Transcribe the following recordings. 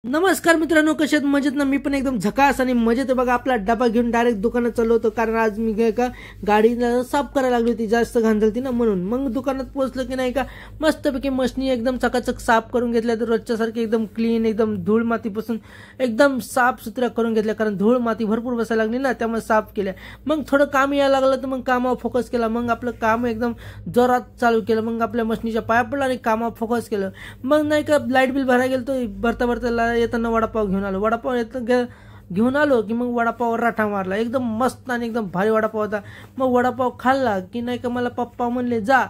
नमस्कार मित्रांनो, कशात मजेत ना. मी पण एकदम झकास आणि मजेत आहे बघा. आपला डबा घेऊन डायरेक्ट दुकानात चाललो होतो, कारण आज मी काय का गाडीला साफ करायला लागली होती, जास्त घाण झाली ना म्हणून. मग दुकानात पोहोचलो की नाही का मस्तपैकी मशनी एकदम चकाचक साफ करून घेतल्या, तर रोजच्यासारखी एकदम क्लीन, एकदम धूळ मातीपासून एकदम साफ सुथऱ्या करून घेतल्या, कारण धूळ माती भरपूर बसायला लागली ना, त्यामुळे साफ केल्या. मग थोडं काम यायला लागलं तर मग कामावर फोकस केला. मग आपलं काम एकदम जोरात चालू केलं. मग आपल्या मशनीच्या पाया पडला आणि कामावर फोकस केलं. मग नाही का लाईट बिल भरायला गेलो, तो भरता भरता येताना वडापाव घेऊन आलो. वडापाव घेऊन आलो की मग वडापावर राठा मारला. एकदम मस्त आणि एकदम भारी वडापाव होता. मग वडापाव खाल्ला की नाही का मला पप्पा म्हणले जा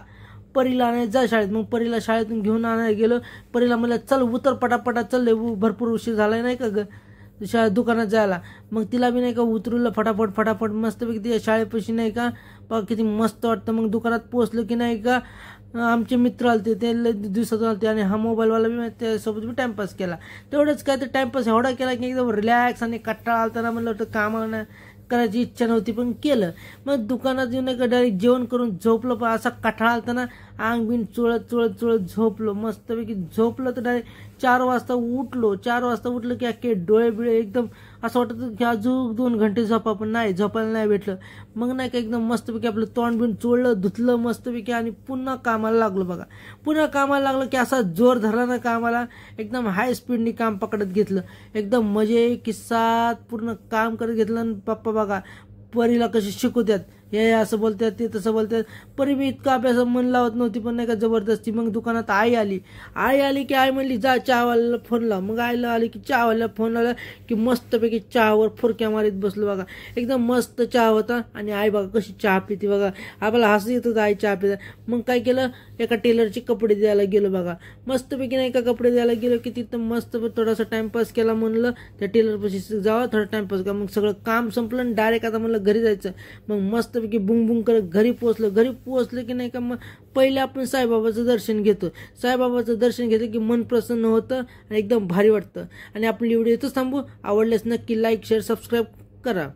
परीला आणायला जा शाळेत. मग परीला शाळेतून घेऊन आणायला गेलो. परीला म्हणलं चल उतर पटापटा, चल भरपूर उशीर झालाय नाही का शाळेत दुकानात जायला. मग तिला बी नाही का उतरवलं फटाफट फटाफट मस्तपैकी तिच्या शाळेपाशी नाही का. किती मस्त वाटतं. मग दुकानात पोहोचलो की नाही का आमचे मित्र आलते, ते दिवसातून आलते आणि हा मोबाईलवाला बी त्यासोबत बी टाइमपास केला. तेवढंच काय, तर टाइमपास एवढा केला की एकदम रिलॅक्स आणि कंटाळा आलता ना. म्हणलं होतं कामाला करायची इच्छा नव्हती पण केलं. मग दुकानात येऊन का डायरेक्ट जेवण करून झोपलो. पण असा कंटाळा आलता ना, अंग बिन चुळत चुळत चुळत झोपलो. मस्तपैकी झोपलं तर डायरेक्ट 4 वाजता उठलो. 4 वाजता उठलं की अख्खे डोळे बिळे एकदम असं वाटत की अजून 2 घंटे झोपा, पण नाही, झोपायला नाही भेटलं. मग नाही का एकदम मस्तपैकी आपलं तोंड बिन चोळलं, धुतलं मस्तपैकी आणि पुन्हा कामाला लागलो बघा. पुन्हा कामाला लागलं की असा जोर धरला ना कामाला, एकदम हाय स्पीडनी काम पकडत घेतलं. एकदम मजे किस्सात पूर्ण काम करत घेतलं. आणि पप्पा बघा परीला कशी शिकवतात, हे असं बोलतात ते तसं बोलतात. परी मी इतका अभ्यास मन लावत नव्हती, पण नाही का जबरदस्ती. मग दुकानात आई आली की आई म्हणली जा चहावाल्याला फोन लाव. मग आईला आली की चहावाल्याला फोन लावला की मस्तपैकी चहावर फुरक्या मारीत बसलो बघा. एकदम मस्त चहा होता. आणि आई बघा कशी चहा पिते बघा. आपल्याला हसू येत होतं आई चहा पिता. मग काय केलं, एका टेलरचे कपडे द्यायला गेलो बघा. मस्तपैकी नाही का कपडे द्यायला गेलो की तिथं मस्त थोडासा टाइमपास केला. म्हणलं त्या टेलरपाशी जावा, थोडा टाइमपास करा. मग सगळं काम संपलं आणि डायरेक्ट आता म्हणलं घरी जायचं. मग मस्तपैकी बुंग बुंग करत घरी पोहोचलं की नाही का मग पहिले आपण साईबाबाचं दर्शन घेतो. साईबाबाचं दर्शन घेतलं की मन प्रसन्न होतं आणि एकदम भारी वाटतं. आणि आपली व्हिडिओ इथंच थांबू. आवडल्यास नक्की लाईक शेअर सबस्क्राईब करा.